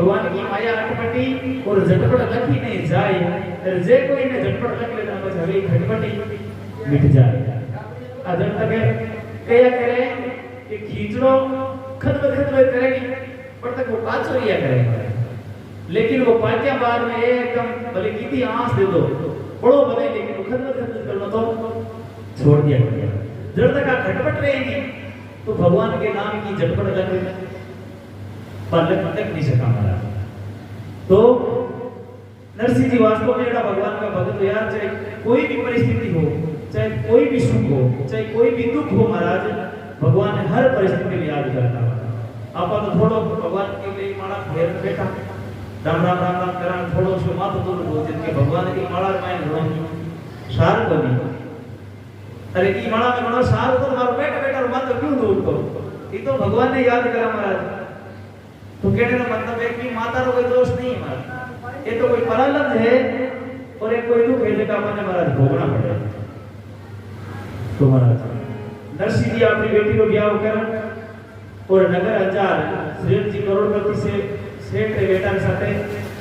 भगवान की माया अटपटी और झटपट लखी नहीं जाए तर जे कोई ने झटपट लख लेना बस हवे झटपटी मिट जाए आ जब तक कया करे कि खींचड़ो खदबद करेगी पर तक वो पाछो रिया करेगा लेकिन वो पाक्या बाद में एकदम भले कितनी आंस दे दो बड़ो बने लेकिन वो खदबद करना तो छोड़ दिया गया जब तक आप खटपट रहेंगे तो भगवान के नाम की झटपट लग पर तक नहीं सका हमारा तो नरसिंह जी वास्तव में भगवान का भक्त यार चाहे कोई भी परिस्थिति हो चाहे कोई भी सुख हो चाहे कोई भी दुख हो महाराज भगवान हर परिस्थिति में याद करता आप तो थोड़ो भगवान के लिए माला घेर बैठा राम राम राम राम करा थोड़ो सो मातो दूर हो जिनके भगवान की माला में घणो सार बनी अरे की माला में घणो सार तो मारो बैठा बैठा मातो क्यों दूर को ये तो भगवान ने याद करा महाराज तो कहने का मतलब है कि माता रो कोई दोष नहीं है ये तो कोई परालब्ध है और एक कोई दुख है जिसका अपने महाराज भोगना पड़े तो महाराज नरसिंह जी अपनी बेटी को ब्याह कर और नगर हजार श्री जी करोड़पति से सेठ के बेटा के साथ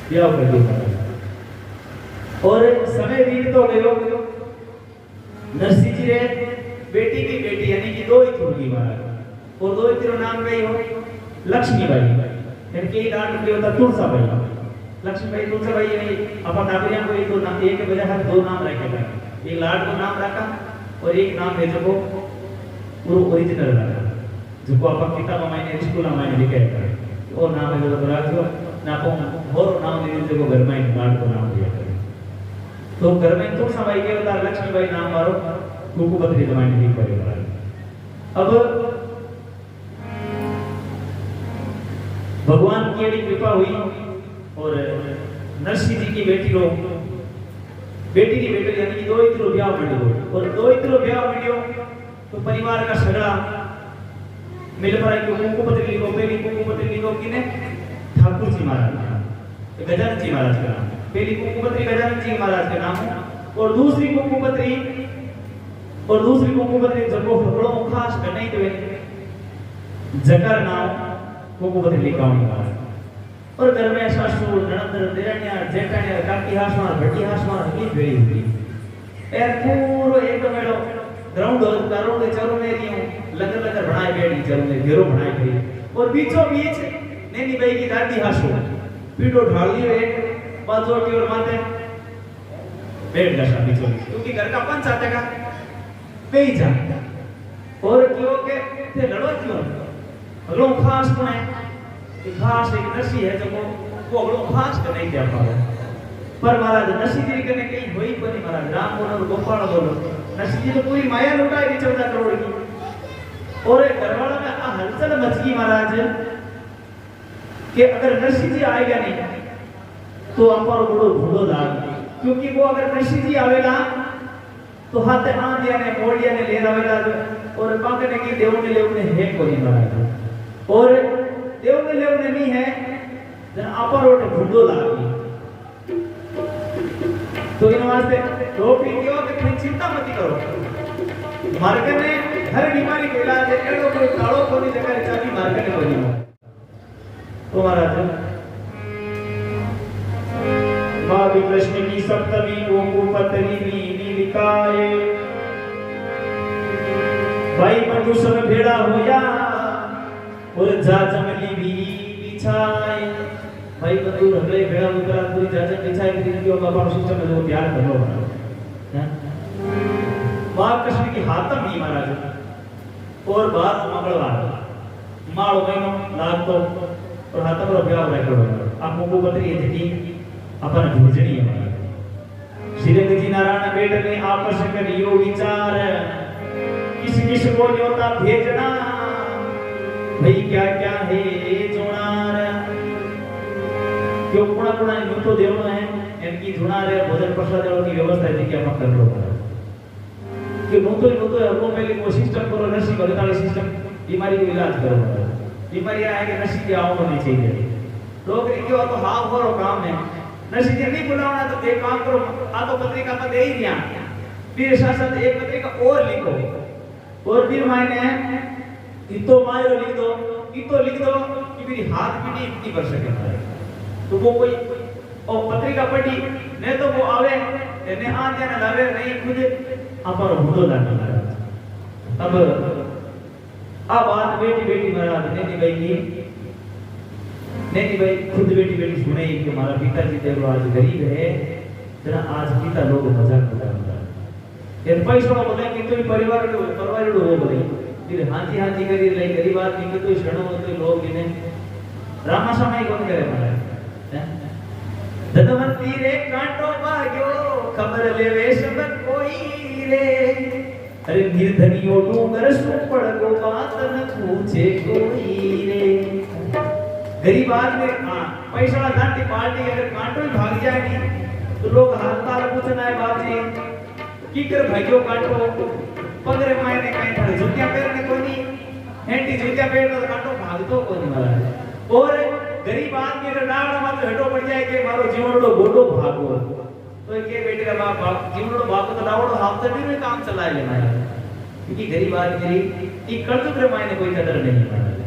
ब्याह कर दिया और समय बीत तो गयो नरसिंह जी रे बेटी की बेटी यानी कि दो ही थी महाराज और दो ही नाम गई हो लक्ष्मीबाई यानी कि नाम के होता तुलसाबाई लक्ष्मीबाई तुलसाबाई यानी अपन नागरिया को एक दो नाम एक के बजाय हर दो नाम रखे एक लाड को नाम रखा और एक नाम है जो पूरा ओरिजिनल रखा जो को अपन किताब में स्कूल में लिखे है और नाम है जो राखो ना को और नाम दे जो घर में लाड को नाम दिया करे तो घर में तुलसाबाई के होता लक्ष्मीबाई नाम मारो कुकु बकरी जमाने लिख पड़ेगा अब भगवान की बड़ी कृपा हुई और नरसिंह जी की बेटी की बेटी यानी कि दो इतरो ब्याह मंडियो और दो इतरो ब्याह मंडियो तो परिवार का झगड़ा मिल पड़ा कि कुकुपत्री लिखो पहली कुकुपत्री लिखो किने ठाकुर जी महाराज गजानन जी महाराज का नाम पहली कुकुपत्री गजानन जी महाराज का नाम और दूसरी कुकुपत्री जगो फकड़ो खास करने के जकर नाम कुकुपत्री लिखावनी महाराज और घर में सासू ननद देरानिया जेठानिया काकी हासमार भट्टी हासमार की भेड़ी हुई ए पूरो एक मेड़ो ग्राउंड करोड़ के चारों में रही लगर बनाए बैठी चारों में घेरो बनाए गई और बीचों बीच नैनी बाई की दादी हासू पीठो ढाल लियो एक बाजू की और माथे बैठ दशा बीचों क्योंकि घर का पंच आते का पे ही जा और क्यों के थे लड़ो क्यों अगलो खास कौन है खास एक नरसिंह है जो वो अगलो खास कर नहीं दे पाओ पर महाराज नरसिंह जी के ने कहीं होई कोनी महाराज राम बोलो और गोपाल बोलो नरसिंह जी तो पूरी माया लुटाई थी 14 करोड़ की और घरवाला में आ हलचल मच गई महाराज कि अगर नरसिंह जी आएगा नहीं तो अपर बड़ो भूलो लाग क्योंकि वो अगर नरसिंह जी आवेला तो हाथ आंधिया ने मोड़िया ने ले आवेला और पाकने की देव ने लेवने है कोनी महाराज और देव ने लेवने नहीं है जन अपर ओट भूलो लाग तो इन वास्ते टोपी क्यों कि कोई चिंता मत करो मार्ग ने हर बीमारी के इलाज है एड़ो कोई कालो कोनी जगह चाबी मार्ग ने बनी हो तो महाराज भावी कृष्ण की सप्तमी कुकुपत्री नीलिकाए भाई बंधु सब भेड़ा होया और जा जमली भी बिछाए भाई बंधु हगले भेड़ा उतरा पूरी जाजन बिछाई थी जो बाबा सिस्टम में जो तैयार कर लो मां कृष्ण की हाथम ही महाराज और बात मंगलवार माड़ो महीनो लाग तो और हाथम रो ब्याह रखो आप मुको बतरी है जी अपन भोजनी है श्री जी नारायण बेट में आपस करियो विचार किस को न्योता भेजना भाई क्या क्या है जोनार क्यों पुणा पुणा न्योतो देवनो है इनकी जोनार है भोजन प्रसाद की व्यवस्था है कि आप कर लो कि न्योतो वो पहले वो सिस्टम करो नरसिंह भगत सिस्टम बीमारी का इलाज करो बीमारी आए कि नरसिंह जी आओ नहीं चाहिए लोग क्यों तो हां करो काम है नरसिंह जी नहीं बुलाना तो एक काम करो आ तो पत्रिका पर दे ही दिया फिर शासन एक पत्रिका और लिखो और फिर मैंने इतो मायो लिख दो कि मेरी हाथ भी नहीं इतनी कर सके तो वो कोई और पत्रिका पढ़ी ने तो वो आवे ने आ जाने लावे नहीं खुद अपर हुदो लाने महाराज। अब आ बात बेटी बेटी महाराज ने भाई की नहीं भाई खुद बेटी बेटी सुने कि हमारा पिताजी देव आज गरीब है जरा आज पिता लोग मजाक उड़ाता है ये पैसा बोले कि तो परिवार हो बोले फिर हां जी करी ले गरीब आदमी के तो क्षणों तो लोग इन्हें रामा समय कौन करे महाराज धनवंती रे कांटो भाग्यो खबर लेवे सब कोई रे अरे निर्धनियो डूंगर सुपड़ को बात न पूछे कोई रे गरीब आदमी पैसा दांती पार्टी अगर कांटो ही भाग जाए नहीं तो लोग हाथ पूछना है बाप जी की कर भाग्यो कांटो पगरे मायने कहीं था जूतिया पहनने कोनी हेंटी जूतिया पहन तो कांटो भागतो कोनी महाराज और गरीब आदमी अगर डावड़ा मत हटो पड़ जाए कि मारो जीवनडो गोडो भागो तो के बेटे रा बाप जीवनडो भागो तो डावड़ो हाथ से भी काम चलाए लेना है क्योंकि गरीब आदमी की कर्ज के मायने कोई कदर नहीं महाराज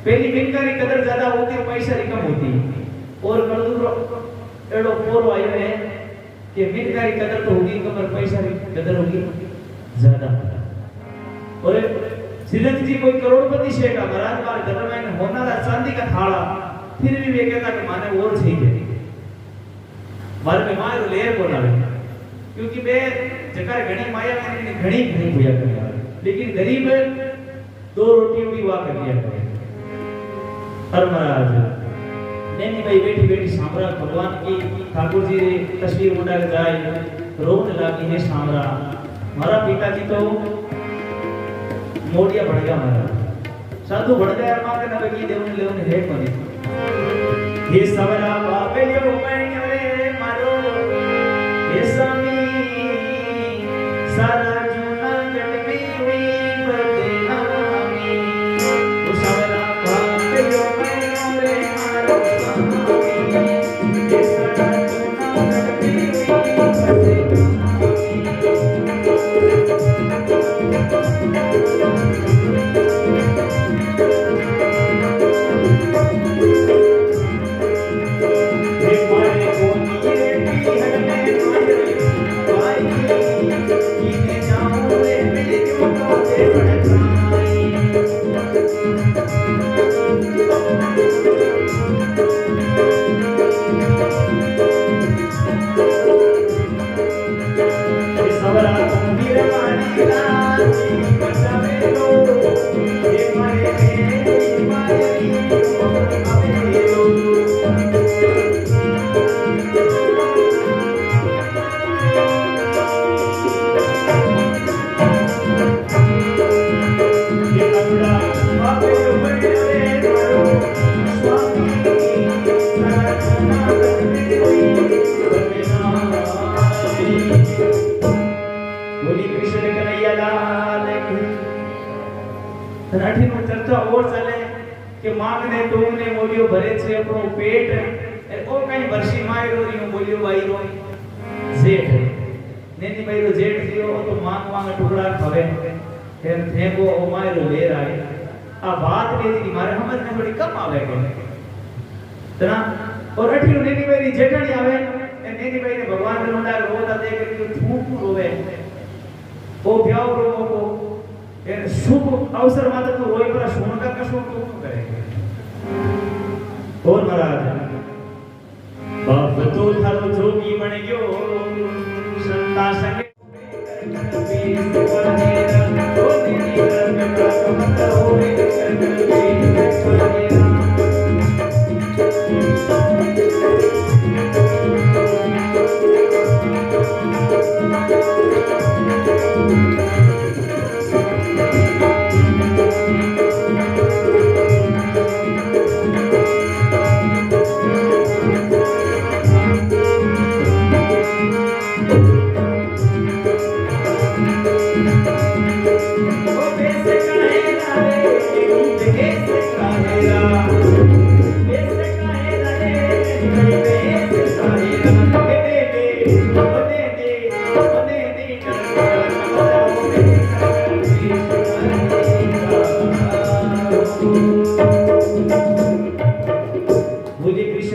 पहली बिनकारी कदर ज्यादा होती है पैसा की कम होती और मजदूर एडो पोरो आयो है कि बिनकारी कदर तो होगी कम पैसा की कदर होगी ज्यादा और श्रीलंक जी कोई करोड़पति शेख महाराज बार घर में होना था चांदी का थाला फिर भी वे कहता कि माने और चाहिए मारे में मारो लेर को ना क्योंकि वे जगह घणी माया में घणी घणी पूजा कर लेकिन गरीब दो रोटी भी हुआ कर दिया करे हर महाराज नहीं भाई बेटी बेटी सांभरा भगवान की ठाकुर जी तस्वीर उड़ा के जाए रोने लगी है सांभरा हमारा पिताजी तो मोड़िया बढ़ गया महाराज साधु बढ़ गया मां के नबे की देवन लेवन है कोनी ये सवरा बापे यो मैं रे मारो ये समी सारा जूनागढ़ में हुई बदनामी वो सवरा बापे यो मैं रे मारो ये सारा जूनागढ़ में हुई चर्चा और चले कि मांगने तुमने बोलियो भरे छे अपनो पेट ए ओ कई वर्षी मायरो रियो बोलियो भाईरो जेठ नेनी भाईरो जेठ थियो तो मांग मांग टुकड़ा खवे फिर थे वो ओ मायरो ले आए आ बात ने दी मारे समझ में थोड़ी कम आवे के तना और अठियो नेनी भाई जेठणी आवे ए नेनी भाई ने भगवान ने मंडा रोता देख के थूक रोवे ओ ब्याव रो को ये शुभ अवसर मात्र तो रोई पर शोण का कशो क्यों करेंगे और महाराज बाप तो थारो जोगी बन गयो संता संगे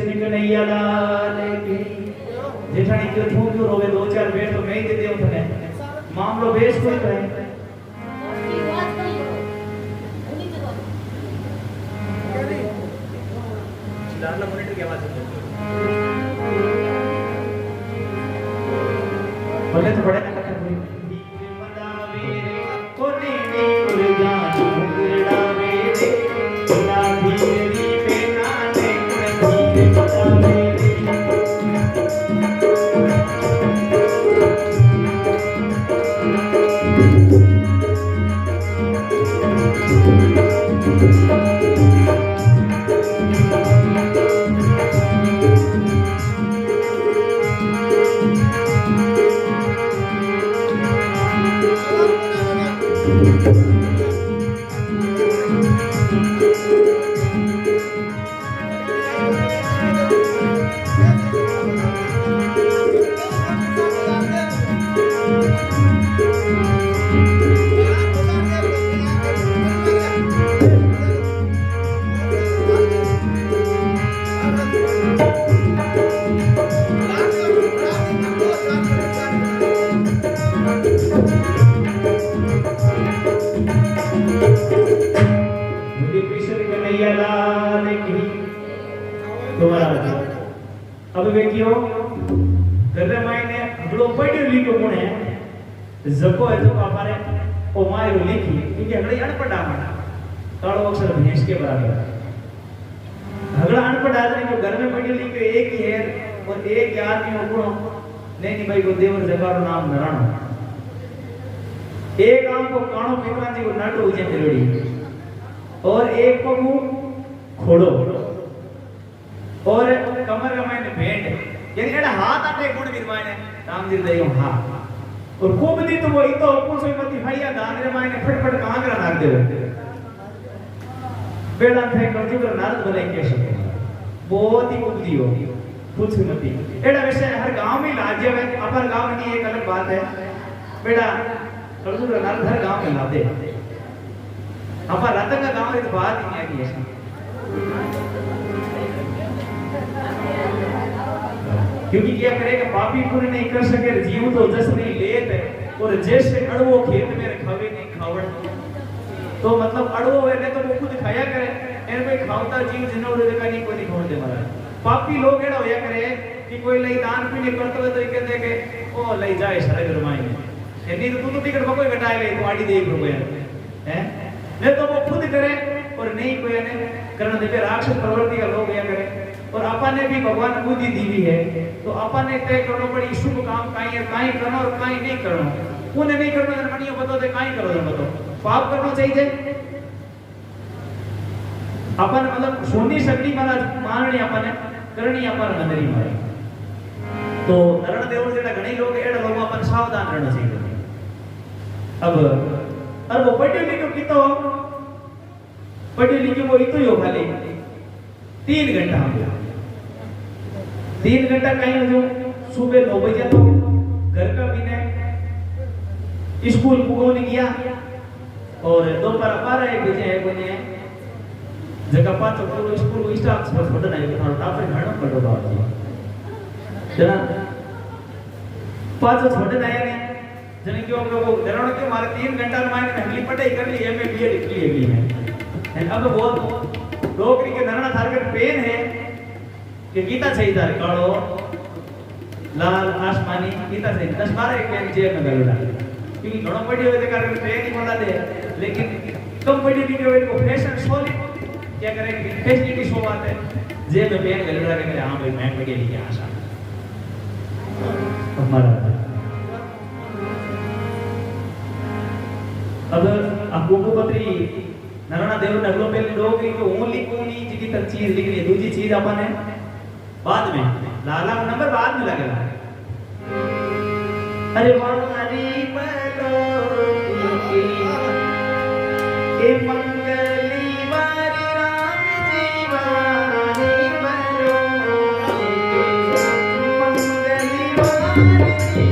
कृष्ण कन्हैया लाल की। जेठानी क्यों क्यों रोवे, दो चार बेट तो मैं ही दे दूं तने, मामलो बेस कोई तो है। लाला मॉनिटर की आवाज है, बोले तो बड़े ना कर कोई बतावे रे कोने ने उलझा चुगड़ावे रे ना धीरे पे ना ने धीरे बतावे अब वे क्यों घर मायने हगड़ो पढ़ियो लिखो कोण है जको है तो पापा ने ओ मायरो लिखी क्योंकि हगड़े अनपढ़ आमण कालो अक्षर भैंस के बराबर हगड़ा अनपढ़ आदमी को घर में पढ़ियो लिखो एक ही है और एक ही आदमी को कोण नहीं भाई को देवर जगारो नाम नराणो एक आम को काणो पिकरा जी को नाटो उजे मेलोड़ी और एक को खोड़ो और कमर रमायने भेंट यानी एड़ा हाथ आटे गुण निर्मायने राम जी देयो हां और खूब दी तो वो इतो ऊपर से मती भैया दान रमायने फटफट कांगरा नाग देवे बेड़ा थे कर्जु कर नारद बने के सके बहुत ही उपदी हो कुछ मती एड़ा वैसे हर गांव में लाज्य है अपर गांव में एक अलग बात है बेड़ा कर्जु कर नारद हर गांव में लाते अपर रतन का गांव इस बात ही नहीं है क्योंकि क्या करेगा पापी पूरे नहीं कर सके जीव तो जस नहीं लेत और जैसे अड़वो खेत में खावे नहीं खावड़ तो मतलब अड़वो है तो वो खुद खाया करे एर कोई खावता जीव जिनो रे का नहीं कोई खोड़ दे महाराज पापी लोग एड़ा होया करे कि कोई लई दान पुण्य करतो है तो कहते के ओ लई जाए सारे घरमाई में नहीं तो तू टिकट कोई घटाए ले तो आड़ी दे रुपया हैं नहीं तो वो खुद करे और नहीं कोई ने करने दे राक्षस प्रवृत्ति का लोग या करे और अपन ने भी भगवान बुद्धि दी है तो अपन ने तय करो बड़ी शुभ काम काई है काई करना और काई नहीं करना उन्हें नहीं करना तो मनियो बताओ दे काई करो बताओ पाप करना चाहिए अपन मतलब सोनी सकली मारा मारणी अपन ने करनी अपन मंदरी मारे तो नरण देव जेड़ा घणी लोग एड़ा लोग अपन सावधान रहना चाहिए अब वो पढ़ियो लिखो कितो पढ़ियो लिखो वो इतो यो खाली 3 घंटा हो गया 3 घंटा कहीं जो सुबह 9 बजे तो घर का भी ने स्कूल पुगोने गया और दोपहर 12 बजे है बने जगह पांच तो स्कूल को स्टाफ बस बटन है तो टापर घणो पड़ो बात जी जना पांच बटन आया ने जने क्यों वो डराणो के मारे 3 घंटा में मैंने पहली पढ़ाई कर ली एमए बीए लिख ली है एंड अब बहुत नौकरी के नरना थार के पेन है कि गीता सही थार कालो लाल आसमानी गीता सही 10-12 एक पेन जेब में गलुड़ा क्योंकि घणो पढ़ियो है कारण पेन ही मोड़ा दे लेकिन कम पढ़ी लिखी हो इनको फैशन शो क्या करेंगे फैसिलिटी शो बात है जेब में पेन गलुड़ा के हां भाई मैं पढ़ी लिखी आशा हमारा अब आपको पत्री नराणा देव नगलो पे लोग कि ओनली कोनी जी की चीज लिखनी दूसरी चीज अपन है बाद में लाला का नंबर बाद में लगेगा अरे वारी पलो के मंगली वारी राम जीवानी बलो मंगली वारी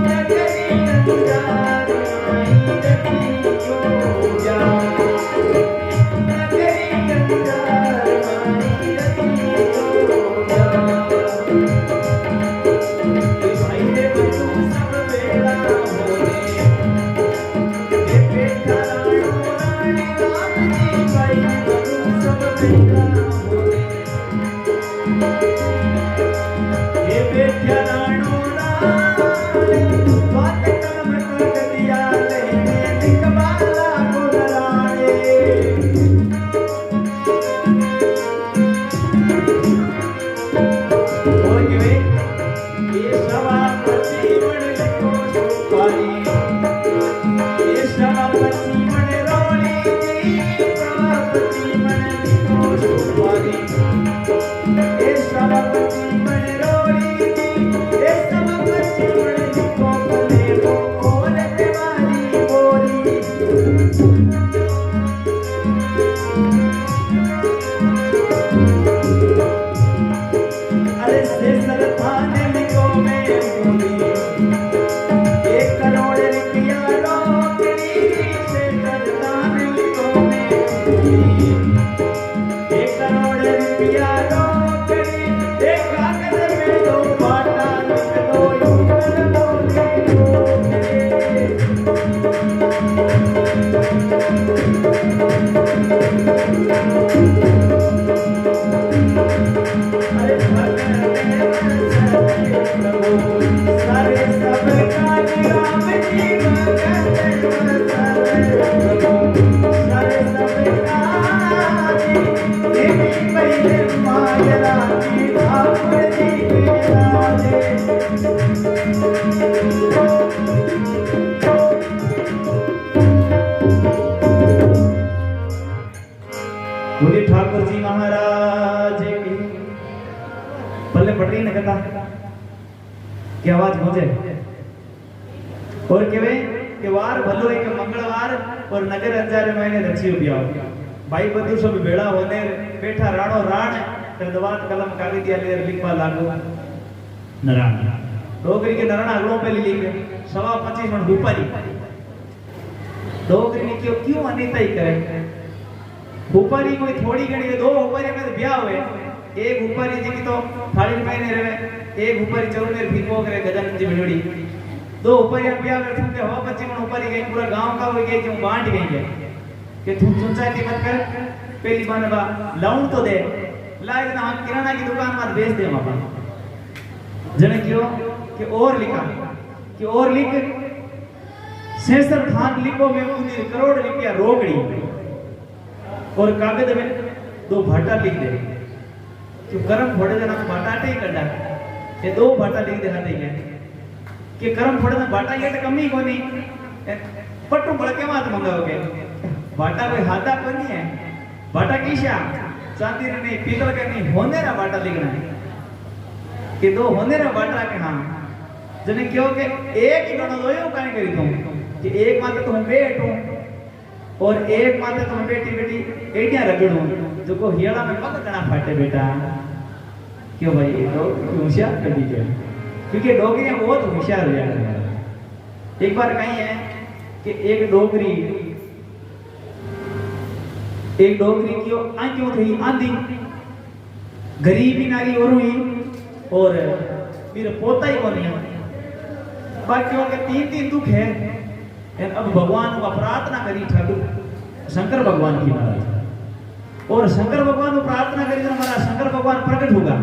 नगरी नंदार माई दती जो जा बोले ठाकुर जी महाराज की पल्ले पड़ रही ना कथा की आवाज गूंजे और केवे के वार भलो एक मंगलवार और नगर अंजारे महीने रची उबियाओ भाई बंधु सब भेड़ा होने बैठा राणो राण दवात कलम कागज दिया ले लिखवा लागो नराण डोगरी के नराण अगलों पे लिखे 25 मन ऊपरी डोगरी ने क्यों अनिता ही करे ऊपरी कोई थोड़ी घड़ी दो ऊपरी में ब्याह हुए एक ऊपरी जी की तो थाली में पहने रहे एक ऊपरी चौने फिको करे गजन जी बिनोड़ी दो ऊपरी ब्याह कर तुमके हो बच्चे मन ऊपरी गई पूरा गांव का हो गई जो बांट गई है कि तुम पंचायती मत कर पहली बार बा लाउन तो दे लाए ना हम किराना की दुकान मत बेच दे मापा जने क्यों कि और लिखा कि और लिख सेसर खान लिखो में 19 करोड़ रुपया रोकड़ी और कागज में 2 भाटा लिख दे जो कर्म फोड़े देना भाटाटे ही करना ये 2 भाटा लिख देना नहीं कि कर्म फोड़े देना भाटा ये तो कमी कोनी पट्टू बड़के मात मंगाओगे भाटा कोई हाथा को नहीं है भाटा किशा चांदी नहीं पीतल का नहीं होने ना भाटा लिखना है कि 2 होने ना भाटा के हाँ जने क्यों के एक ही गणो दो यो काहे करी तुम कि एक मात्र तुम बैठो और एक मात्र तुम बेटी बेटी एडिया रगड़ो जो को हियाला में पग कना फाटे बेटा क्यों भाई ये तो होशियार कर दीजिए क्योंकि डोगरी में बहुत होशियार हो जाता एक बार कहीं है कि एक डोगरी की आंखों थी आंधी गरीबी नारी और हुई और मेरे पोता ही को नहीं बाकी के 3 दुख है अब भगवान को प्रार्थना करी ठाकुर शंकर भगवान की महाराज और शंकर भगवान को प्रार्थना करी तो हमारा शंकर भगवान प्रकट होगा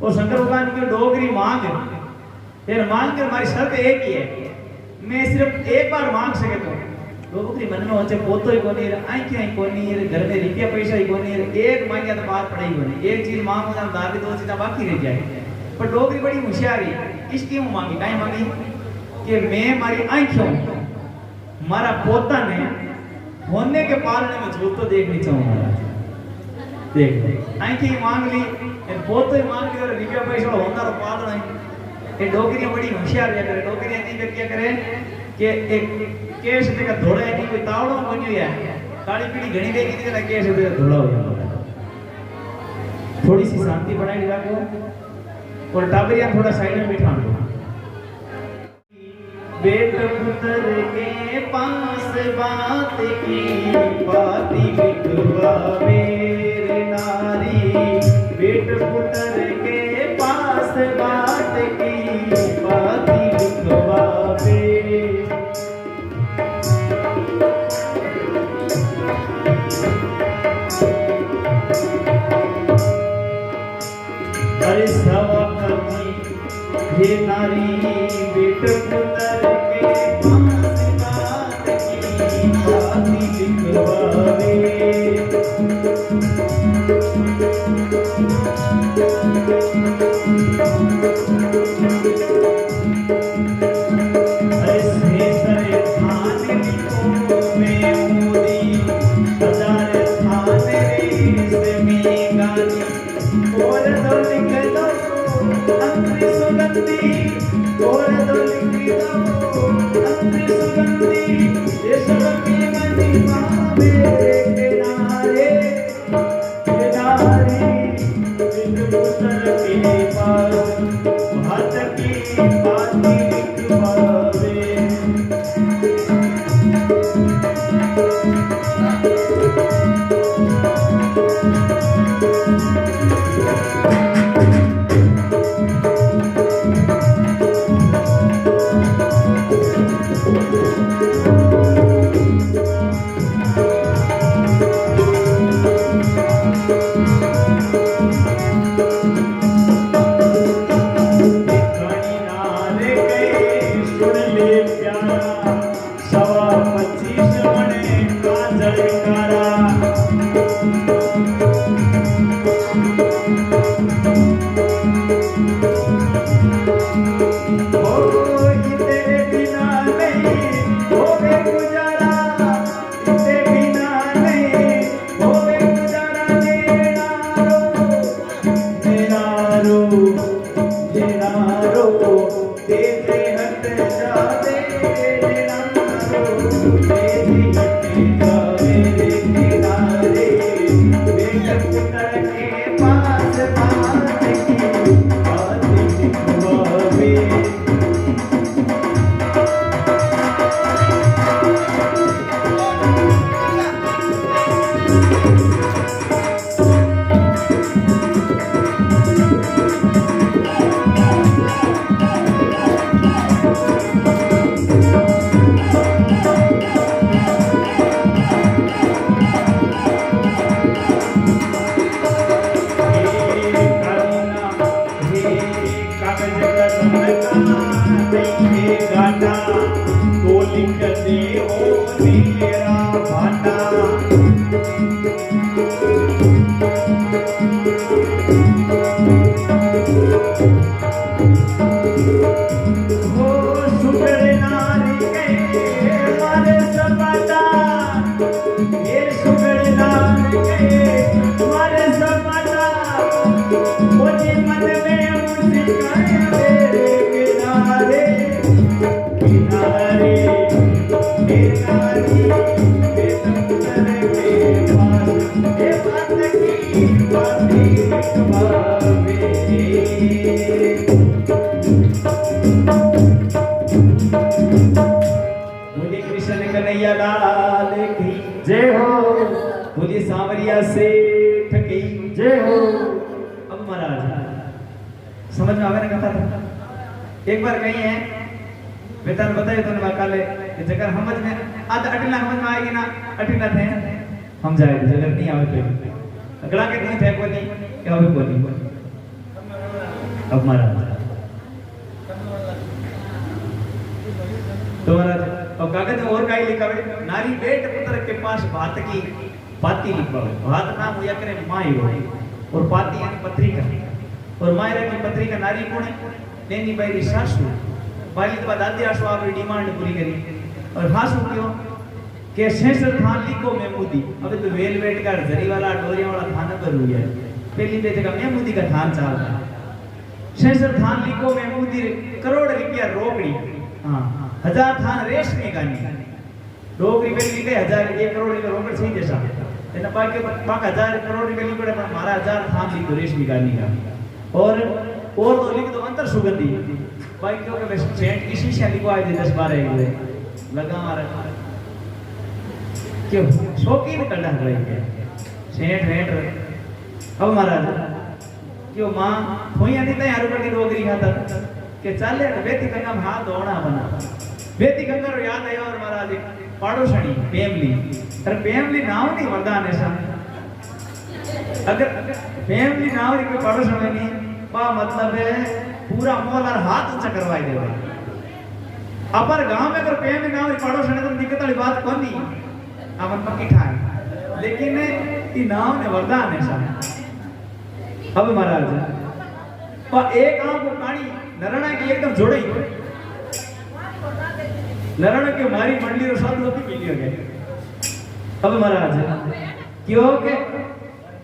और शंकर भगवान की डोगरी मांग फिर मांग कर हमारी शर्त एक ही है मैं सिर्फ एक बार मांग सके तो डोगरी मन में होचे पोतो ही कोनी आंखें ही कोनी घर में रुपया पैसा ही कोनी एक मांगिया तो बात पड़ेगी कोनी एक चीज मांगो ना दादी 2 चीजें बाकी रह जाए पर डोगरी बड़ी होशियारी इसकी हूं मांगी काई मांगी कि मैं मारी आंखों मारा पोता ने होने के पालने में झूठ तो देखनी चाहूंगा देख आंखें मांग ली पोतो ही मांग ली और रुपया पैसा होता तो पालना ये डोगरी बड़ी होशियार है करे डोगरी नहीं क्या करे कि एक केश देखा धोड़ा है कोई तावड़ो बन्यो है काली पीड़ी घणी देगी थी ना केश देखा धोड़ा हो जाता थोड़ी सी शांति बनाई रखो और टाबरिया थोड़ा साइड में बिठा दो बेट पुत्र के पास बात की बाती बिठवा मेरे नारी बेट पुत्र के पास बात की बाती बिठवा मेरे अरे सवा कभी हे नारी बेट पुत्र के पास बात की बाती लिखवावे अरे सेसर थान लिखो में मोदी हजार थान रे से में गानी और अंतरी सुगंधी और दो लिखी दो अंतरी सुगंधी ये सब की महिमा मेरे किनारे किनारे बिन पुत्र के पास भात की बाती लिखवावे जय हो बोलिए सांवरिया सेठ की जय हो। अब महाराज समझ में आवे ना कथा था एक बार कही है बेतान बताए तो ना काले जगह समझ में आज अटला समझ में आएगी ना अटला थे हम जाए जगह नहीं आवे तो अगला के नहीं थे कोई क्या हो कोई अब महाराज तो महाराज और कागज में और काई लिखा है नारी बेट पुत्र के पास भात की पाती लिखवा है भात नाम हुआ करे माई हो और पाती यानी पत्रिका और मायरा की पत्रिका नारी कौन है नैनी बाई सासू बाली तो दादी आसू आपकी डिमांड पूरी करी और सासू क्यों के शेषर थान लिखो मेमूदी अबे तो वेल वेट का जरी वाला डोरिया वाला थान पर हुई है पहली पे जगह मेमूदी का थान चल रहा है शेषर थान लिखो मेमूदी करोड़ रुपया रोकड़ी हां 1000 थान रेशमी गानी रोकड़ी पे लिखे 1000 1 करोड़ रुपया रोकड़ सही जैसा एना बाकी 1000 करोड़ रुपया लिखोड़े पर हमारा 1000 थान लिखो रेशमी गानी का और तो लिख दो अंतर सुगंधी भाई क्यों के सेंट की शीशा लिखवाए दे 10 12 एक लगा मारा क्यों शौकीन कड़ा रही है सेंट वेंट अब महाराज क्यों मां होया नहीं तय हर की रोगरी खाता के चाले बेती गंगा में हाथ धोना बना बेती गंगा रो याद आयो और महाराज पाड़ोसणी फैमिली अरे फैमिली नाम नहीं वरदान ऐसा अगर फैमिली नाम री कोई पाड़ोसणी नहीं बा मतलब है पूरा मोल और हाथ ऊंचा करवाई देवा अपर गांव में अगर फैमिली नाम री पाड़ोसणी तो दिक्कत वाली बात कोनी अपन पक्की ठाई लेकिन ई नाम ने वरदान ऐसा अब महाराज और एक आंख को पानी नरणा की एकदम जोड़ई नरण के मारी मंडली रो साथ होती मिलियो गए अब महाराज क्यों के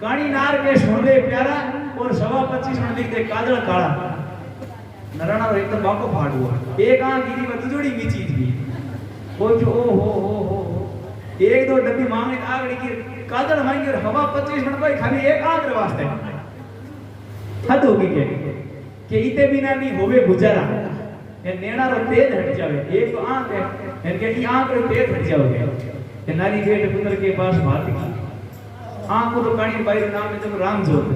काणी नार के सोने प्यारा और 25.25 में लिख दे काजल काला नराणा और एकदम बाको फाड़ हुआ एक आंख की थी जोड़ी भी चीज भी वो जो ओ हो एक दो डब्बी मांगे आगड़ी की कादड़ मांगी और हवा 25 मिनट भाई खाली एक आंख रे वास्ते हद होगी के इते बिना नहीं होवे गुजारा ये नेणा रो तेज हट जावे एक तो आंख है इनके की आंख रो तेज हट जाओगे ये नारी गेट पुत्र के पास बात की आंख को तो काणी बाई रो नाम है जो राम जोत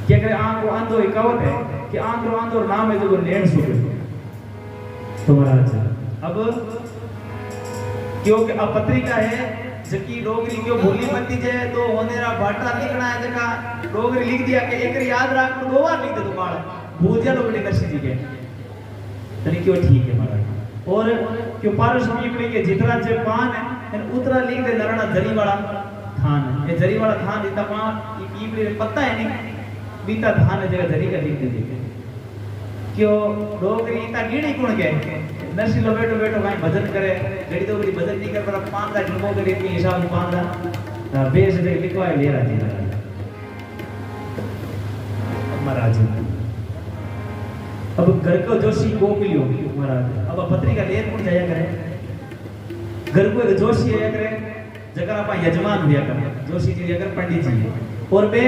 क्या करे आंख को अंधो एकावत है कि आंख रो अंधो नाम है जो नेण सुके तो महाराज अब क्योंकि अब पत्रिका है जकी डोगरी क्यों भूली मती जे तो होनेरा भाटा लिखना है जका डोगरी लिख दिया कि एक याद रख तो दो बार लिख दे तो बाल भूल जा लोग निकर्षी जी के तनी क्यों ठीक है महाराज और क्यों पारस पीपली के जितना जे पान है उतरा लिख दे नरना जरी वाला थान ये जरी वाला थान इतना पान ये पीपली पत्ता है नहीं बीता धान जगह जरी का लिख दे क्यों डोगरी इतना गिणी कुण के नरसिलो बैठो बैठो भाई भजन करे घड़ी तो घड़ी भजन नहीं कर पर 5 लाख लोगों के लिए हिसाब 5 लाख बेस दे लिखवाए ले रहा जी महाराज अब घर को जोशी गोपियो महाराज अब पत्रिका लेर कौन जाया करे घर को एक जोशी आया करे जगह आपा यजमान हुआ करे जोशी जी अगर पंडित जी और बे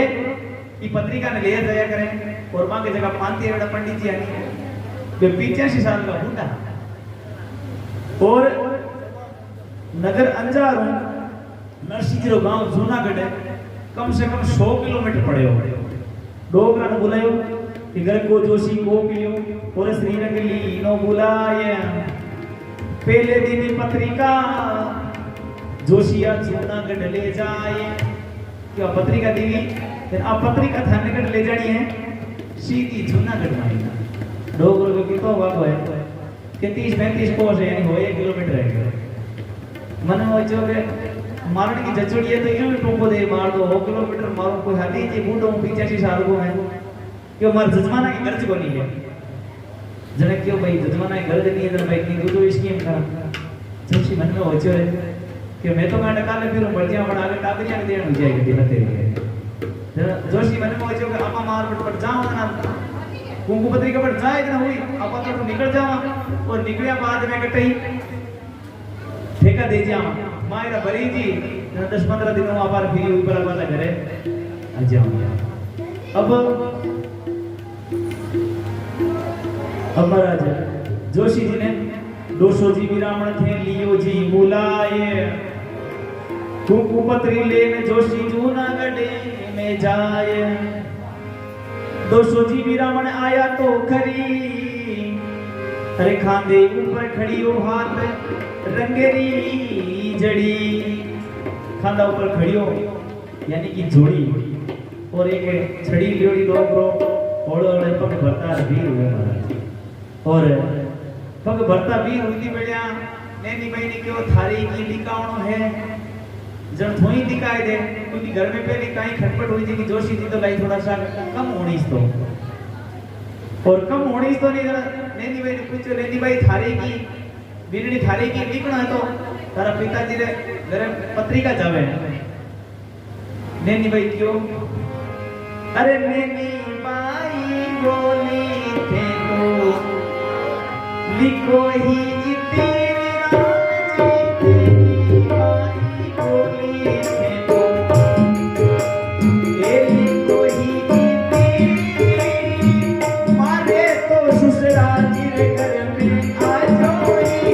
ई पत्रिका ने ले जाया करे और मां के जगह पांती है पंडित जी आनी बे 85 साल का बूढ़ा और नगर अंजार नरसिंह रो गांव जूनागढ़ है कम से कम 100 किलोमीटर पड़े हो डोगरा ने बुलायो कि घर को जोशी को पियो और श्रीनगरी नो बुलाए पहले दिन पत्रिका जोशिया जूनागढ़ ले जाए क्या पत्रिका देगी फिर आप पत्रिका थानेगढ़ ले जानी है सीधी जूनागढ़ में डोगरों को कितो बाबू है कि 30-35 कोस है यानी हो 1 किलोमीटर है मन हो जो के मारने की जचोड़ी है तो यूं ही टोको दे मार दो 1 किलोमीटर मारो कोई हाथी जी बूढ़ो 85 साल को है क्यों मार जजमाना की घर बनी है जने क्यों भाई जजमाना की घर नहीं है भाई की दूसरी स्कीम का जोशी मन में हो जो है कि मैं तो कांड काले फिर बढ़िया बना के टाकरियां के देन हो जाएगी दिन तेरे जोशी मन में हो जो के आपा मार पर जाओ ना कुंकु पत्रिका पर जाए ना हुई आपा तो निकल जावा और निकलिया बाद में कटई ठेका दे जावा मायरा बरी जी 10-15 दिनों आपार फिरी हुई पर वाला घरे आ जाऊंगा अब महाराज जोशी जी ने 200 जी विरामण थे लियो जी बुलाए कुंकु पत्री लेने जोशी जूनागढ़ में जाए 200 जी विरामण आया तो खरी अरे खांदे ऊपर खड़ी हो हाथ रंगेरी जड़ी खांदा ऊपर खड़ी हो यानी कि जोड़ी और एक छड़ी लियोड़ी डोगरो ओड़ो ओड़े पग भरता वीर हुए महाराज और पग भरता वीर हुई बेड़िया नैनी भाई ने क्यों थारी की लिकावणो है जब थोड़ी दिखाई दे क्योंकि घर में पहले कहीं खटपट हुई थी कि जोशी जी तो लाई थोड़ा सा कम होनी तो और कम होनी तो नहीं नैनी भाई ने पूछो नैनी भाई थारी की बीरड़ी थारी की लिखना है तो तारा पिताजी रे घर पत्रिका जावे नैनी भाई क्यों अरे नैनी भाई बोली थे तो लिखो ही तेरे राम जी भाई बोली थे तो ए लिखो ही तेरी मारे तो ससुरा जी रे घर में आ जाओ ही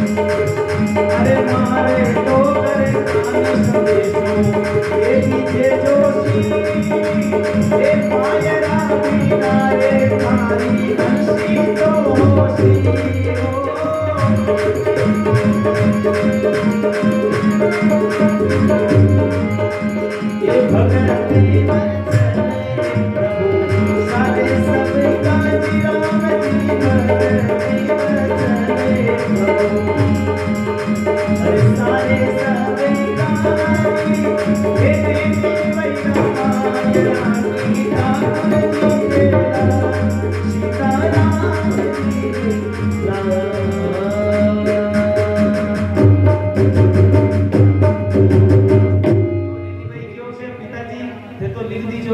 अरे मारे तो करे नाम संदेशो ये नीचे जोशी ये मायरा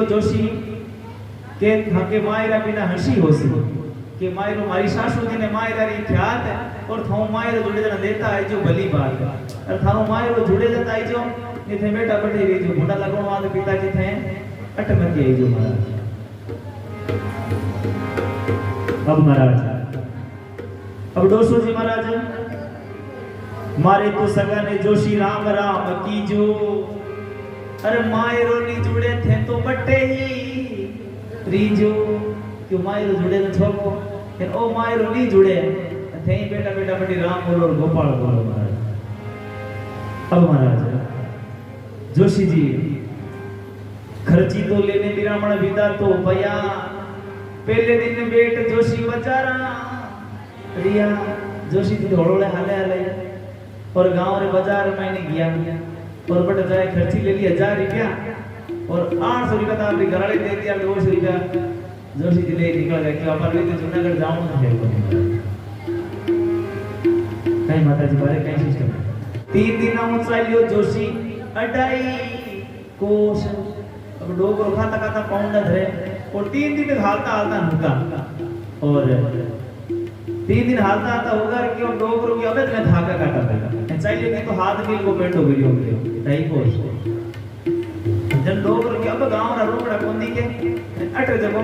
जोशी के थाके मायरा बिना हंसी होसी के मायरो मारी सासू जी ने मायरा री ख्यात है और थाओ मायरो जुड़े जना देता है जो भली बात है और थाओ मायरो जुड़े जाता है जो ये थे बेटा बैठे रही जो मुंडा लगो वाले पिताजी थे अटमती है जो महाराज अब महाराज अब दोस्तों जी महाराज मारे तो सगा ने जोशी राम राम की जो अरे मायरो नहीं जुड़े थे तो बट्टे ही रीजो क्यों मायरो जुड़े न छोको फिर ओ मायरो नहीं जुड़े थे बेटा बेटा बड़ी राम बोलो और गोपाल बोलो महाराज अब महाराज जोशी जी खर्ची तो लेने बिरामण विदा तो भैया पहले दिन बेट जोशी बचारा रिया जोशी जी धोड़ोले हाले हाले और गांव रे बाजार में नहीं गया और बट जाए खर्ची ले ली 1000 रुपया और 800 रुपया तो आपने घराले दे दिया 200 रुपया जोशी जी ले निकल गए कि अपन लेते जूनागढ़ जाऊं तो है कहीं माता जी बारे कहीं सिस्टम 3 दिन हम चालियो जोशी अडाई कोश अब डोगरो खाता खाता पाउंड धरे और 3 दिन तक हालता हालता नुका और 3 दिन हालता हालता होगा कि हम डोगरो की अबे मैं धागा काटा पड़ेगा चाहिए कि तो हाथ मिल को पेंट हो गई होगी ताई कोश जन डोगरो की अब गांव ना रोकड़ा कोनी के अट जगो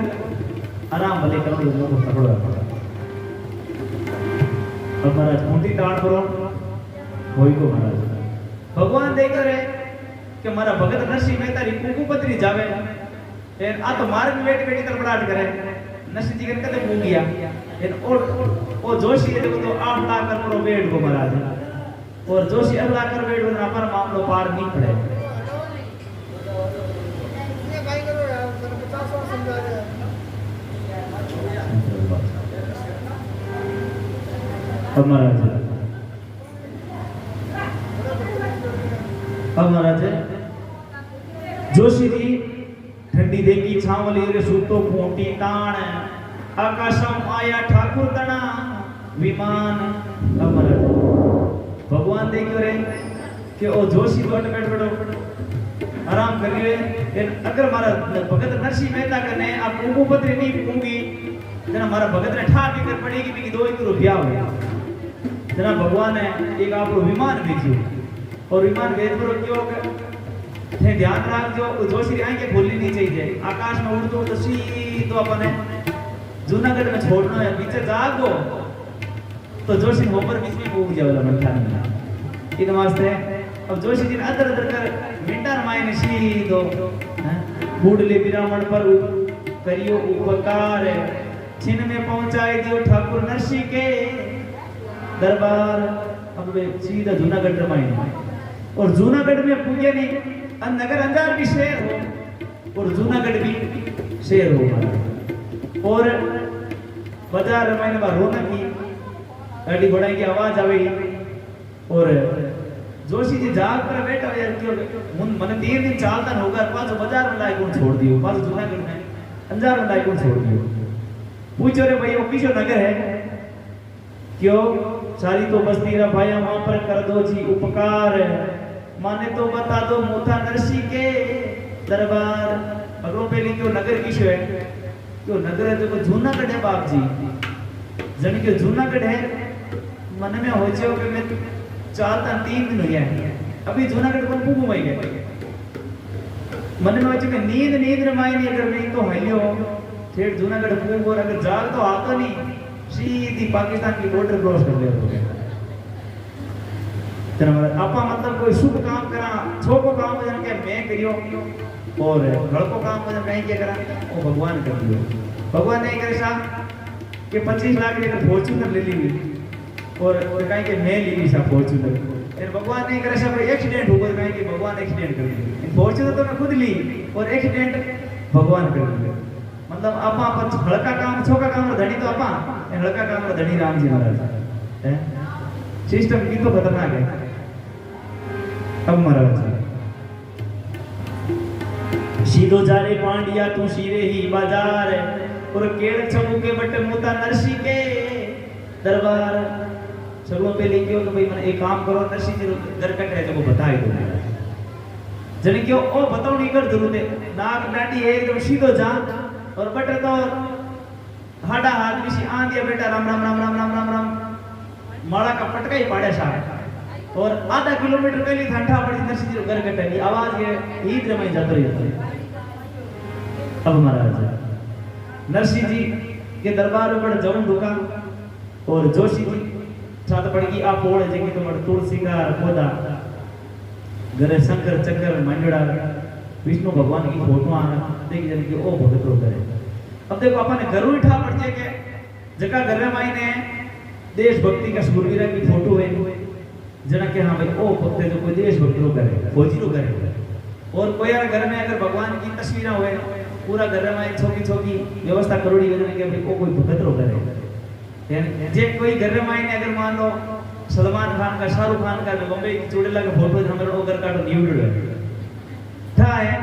आराम भले कर दो लोगों को पकड़ो अब महाराज कुंडी टाण करो होई को महाराज भगवान देख रहे कि मारा भगत नरसिंह मेहता री कुकु पत्री जावे एन आ तो मार्ग में बैठ बैठी तड़पड़ाट करे नरसिंह जी कदे मुंह गया एन ओ जोशी ये देखो तो आप ला कर करो बैठ को महाराज और जोशी अल्लाह कर बैठ बना पर मामलो पार नहीं पड़े ये भाई करो यार 50 और समझा दे अब महाराज जोशी जी ठंडी देगी छावली रे सूतो फोटी ताण आकाशम आया ठाकुर तना विमान अब महाराज भगवान देखियो रे कि ओ जोशी तो बैठ बैठो आराम करिए अगर मारा भगत नरसिंह मेहता कने आप कुकु पत्री नहीं पूंगी जना मारा भगत ने ठा के कर पड़ेगी कि 2 रुपया हो जना भगवान है एक आपको विमान भेजियो और विमान भेज करो क्यों थे ध्यान रख जो जोशी आई के भूलनी नहीं चाहिए आकाश में उड़तो तो सीधो अपने जूनागढ़ में छोड़ना है पीछे जागो तो जोशी ऊपर बीच में पूग जाओ मंठान में इन वास्ते अब जोशी जी अदर अदर कर मिंडा मायने सीधो बूढ़ले बिरामण पर करियो उपकार छिन में पहुंचाए दियो ठाकुर नरसिंह के दरबार अब वे सीधा जूनागढ़ रमायने और जूनागढ़ में पूजे नहीं नगर अंजार भी शेर हो और जूनागढ़ भी शेर हो और बाजार रमायने बा रौनक की गाड़ी घोड़ा की आवाज आवे और जोशी जी जाग कर बैठा यार क्यों मन 3 दिन चालता होगा पाछो बाजार में लाई कौन छोड़ दियो पाछो जूनागढ़ में अंजार में लाई कौन छोड़ दियो पूछो रे भाई वो किसो नगर है क्यों सारी तो बस्ती रा भाया वहां पर कर दो जी उपकार माने तो बता दो मोथा नरसिंह के दरबार अगरो पहली क्यों नगर किसो है क्यों नगर है तो जूनागढ़ है बाप जी जन के जूनागढ़ है मन में हो जाओ कि मैं चालता 3 दिन हो गया अभी जूनागढ़ को पूगू मई गए मन में हो कि नींद रमाई नहीं अगर नहीं तो हलियो ठेठ जूनागढ़ पूगू और अगर जाग तो आता नहीं सीधी पाकिस्तान की बॉर्डर क्रॉस कर ले हो गया आपा मतलब कोई शुभ काम करा छोको काम जन के मैं करियो और लड़को काम मतलब कहीं क्या करा वो भगवान कर दियो। भगवान नहीं करे सा कि 25 लाख की फॉर्च्यूनर ले ली और कहीं के मैं ली सा फॉर्च्यूनर। फिर भगवान नहीं करे सा कोई एक्सीडेंट हो गया कहीं कि भगवान एक्सीडेंट कर दिया। फॉर्च्यूनर तो मैं खुद ली और एक्सीडेंट भगवान कर दिया। मतलब आपा हड़का काम छोका काम धनी तो आपा हड़का काम धनी राम जी महाराज है। सिस्टम की तो खतरनाक है। अब महाराज सीधो जा रे पांडिया तू सीरे ही बाजार और केड़ छमू के बट मुता नरसी के दरबार। सबों पे लिखियो तो भाई मैंने एक काम करो नरसी जी दरकट है तो बताई दो जने क्यों ओ बताओ नहीं कर जरूर दे नाक डांडी एकदम सीधो जा और बटे तो हाडा हाथ किसी आ दिया बेटा राम राम राम राम राम राम राम माड़ा का पटका ही पाड़े सा और आधा किलोमीटर पहले ठंडा पड़ी नरसी जी घर कटे की आवाज ये ईद में जाते रही। अब महाराज नरसी जी के दरबार में बड़ा जवन ढुका और जोशी जी साथ पड़ गई आप ओढ़ जगी तो मर तुलसी का पौधा घरे शंकर चक्कर मंजड़ा विष्णु भगवान की फोटो आ देखी जाने की ओ भगत रो करे। अब देखो अपन ने घर उठा पड़ जाए के जगह घर में मायने देशभक्ति का सूरवीर की फोटो है जना के हाँ भाई ओ भक्त जो कोई देशभक्त रो करे फौजी रो करे। और कोई यार घर में अगर भगवान की तस्वीर हुए पूरा घर में छोकी छोकी व्यवस्था करोड़ी वजन के भाई ओ कोई भगत रो करे। जे कोई घर में अगर मान लो सलमान खान का शाहरुख खान का बॉम्बे की चूड़ेला का फोटो हमारे ओगर का न्यूड है था है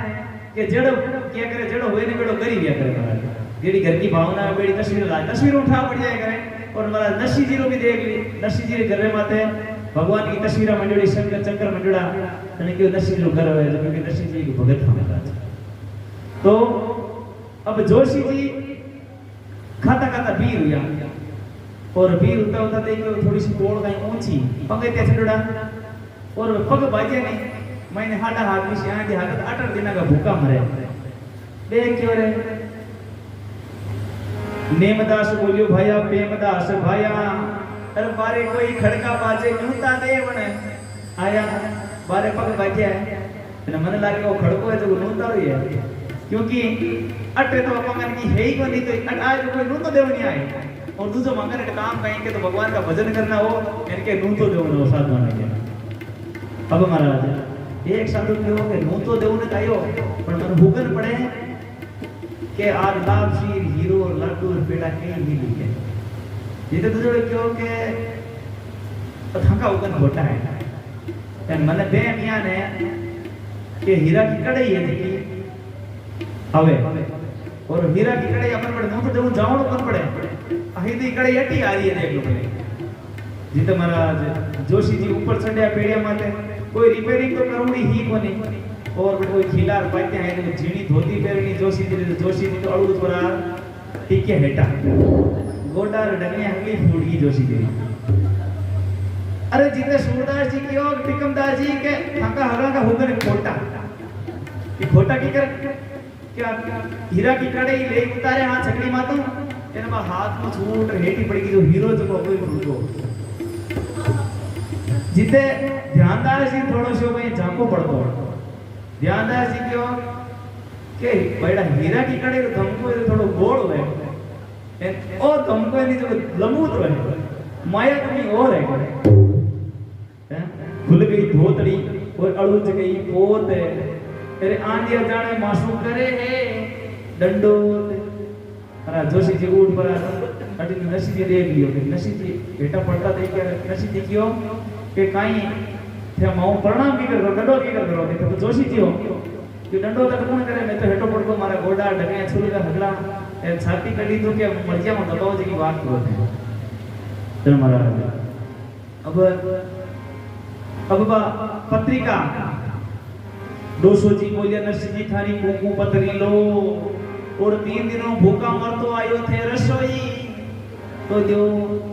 कि जड़ो क्या करे जड़ो होए ने बेड़ो करी दिया करे महाराज जेडी घर की भावना बेड़ी तस्वीर उठा पड़ जाए करे। और महाराज नरसी जी रो भी देख ली नरसी जी घर में माते भगवान की तस्वीर मंडड़ी शंकर चक्कर मंडड़ा यानी कि नरसी जी घर है क्योंकि नरसी जी की भगत था महाराज। तो अब जोशी जी खाता खाता बीर हुआ और बीर होता होता देखो थोड़ी सी तोड़ गई ऊंची पंगे ते छड़ड़ा और पग बाजे नहीं मैंने हाडा हाथ में से आंधी हाथ 8 दिन का भूखा मरे देख क्यों रे नेमदास बोलियो भाया प्रेमदास भाया अरे बारे कोई खड़का बाजे न्यूता देवण आया बारे पग बाजे है मन लागे वो खड़को है तो न्यूता ही है क्योंकि अटे तो अपन की है ही को नहीं तो आज कोई न्यूतो देव नहीं आए और दूसरा मंगन का काम कहेंगे तो भगवान का भजन करना हो इनके न्यूतो देव ने साधु मानेंगे। अब महाराज एक साधु क्यों के न्यूतो देव ने कहियो पर मन भूगन पड़े के आज लाभ शीर हीरो और लड्डू और पेड़ा के ही लिखे ये तो जोड़े क्यों के थका उगन घोटा है एन मन बे मियां ने के हीरा की कड़ाई है जी हवे और हीरा की कड़ाई अपन पड़े नो तो देव जावण पर पड़े अहिदी कड़ाई अटी आ रही है देख लो पहले जीते महाराज जोशी जी ऊपर चढ़या पेड़िया माते कोई रिपेयरिंग तो करूंगी ही कोनी और कोई खिलार पाते हैं तो झीणी धोती पहरनी जोशी जी तो अड़ू थोड़ा टीके हेटा गोडा डगने हंगी फूटगी जोशी जी। अरे जितने सूरदास जी की और टिकमदास जी के हंगा हगा का होकर खोटा कि खोटा की कर क्या हीरा की कड़ाई ले उतारे हाथ छकड़ी मातो एना हाथ में छूट हेटी पड़ेगी जो हीरो जो कोई फूटो जिते ध्यानदास जी थोड़ो सो भाई झांको पड़तो ध्यानदास जी क्यों के बड़ा हीरा की कड़े धमको थोड़ो गोल है ओ धमको नहीं जो लंबूत है माया कमी और है खुल गई धोतड़ी और अड़ुज गई पोत तेरे आंधिया जाने मासूम करे है डंडो अरे जोशी जी उठ पर अटी नसी जी देख लियो कि नसी जी बेटा पड़ता देख के नसी जी क्यों के काई थे माऊ प्रणाम की कर डंडो की कर करो तो जोशी जी हो कि डंडो तक कौन करे मैं तो हेटो पड़को मारा गोडा ढगे छुरी का हगला ए छाती कड़ी तो के मर्जिया में दबाव जी की बात करो थे चल महाराज अब पत्रिका 200 जी बोलिया नरसी जी थारी कुकू पतरी लो और 3 दिनों भूखा मरतो आयो थे रसोई तो जो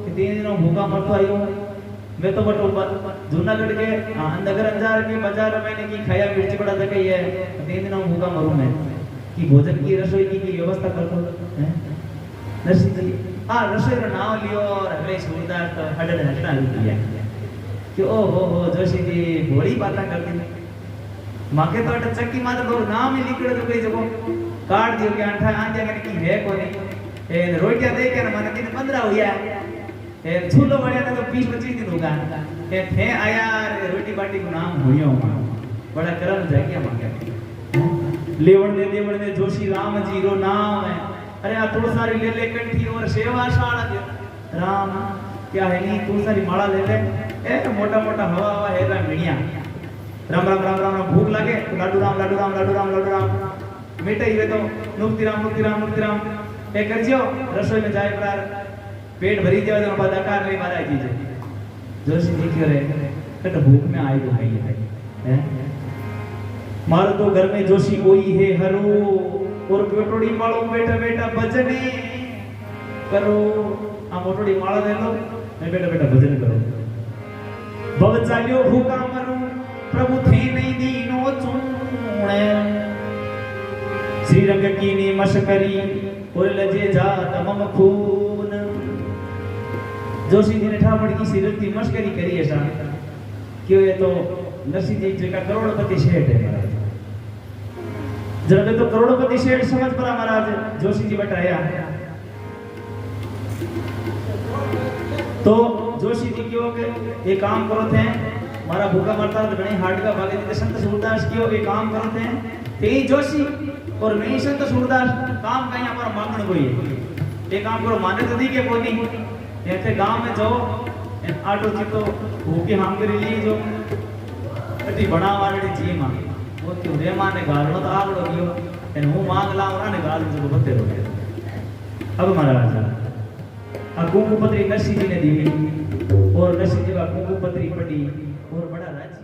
3 दिनों भूखा मरतो आयो मैं तो बटो जूनागढ़ के नगर अंजार के बाजार मैंने की खाया मिर्च बड़ा दे है 3 दिनों भूखा मरूं मैं कि भोजन की रसोई की व्यवस्था कर दो हैं नरसी जी रसोई का नाम लियो और अगले सूरदास तो हडन हटना दिया कि ओ हो जोशी जी बड़ी बातें करती माके तो अटे चक्की माते तो नाम ही लिखड़ो तो कोई जको काट दियो के आठा आंजा के की है कोनी ए रोटिया दे के माने दिन 15 होया ए छूलो बढ़िया तो 20-25 दिन होगा ए थे आया रोटी बाटी को नाम होयो बड़ा करम जागिया मांगे लेवण दे जोशी राम जी रो नाम है अरे आ तुलसारी ले ले कंठी और सेवा शाला राम क्या है नी तुलसारी माला ले ले ए मोटा मोटा हवा हवा है रा मिणिया राम राम राम राम भूख लागे लाडू राम लाडू राम लाडू राम लाडू राम मिटाई वे तो नुक्ति राम नुक्ति राम नुक्ति राम ए करजियो रसोई में जाए पर पेट भरी जावे तो बाद आकार ले मारा जी जोशी जी क्यों रे कट भूख में आई तो भाई है मारो तो घर में जोशी कोई है हरो और पेटोड़ी मालो बेटा बेटा भजने करो आ मोटोड़ी माला ले लो मैं बेटा बेटा भजन करो भव चालियो भूखा मरू प्रभु थे नहीं दीनो चूणे श्री रंग की नी मशकरी और लजे जात मम खून जोशी जी ने ठापड़ की श्री रंग की मशकरी करी ऐसा क्यों ये तो नरसिंह जी का करोड़पति शेठ है महाराज जब तो करोड़पति शेठ समझ पड़ा महाराज जोशी जी बताया तो जोशी जी क्यों के ये काम करो थे मारा भूखा मरता तो गणे हार्ट का भागे थे संत सूरदास क्यों ये काम करो थे ते जोशी और मैं संत सूरदास काम का यहाँ पर मांगण कोई ये काम करो माने तो दी के कोनी ऐसे गांव में जाओ आटो जी तो भूखी हाम करी ली जो अटी बना वाली जी मां वो क्यों रे मां ने गालनो तो आवड़ो गयो एन हूं मांग लाऊं ना ने गाल जो बते हो गया अब महाराज आ कुंकुपत्री नरसिंह जी ने दी और नरसिंह जी का कुंकुपत्री पड़ी और बड़ा राज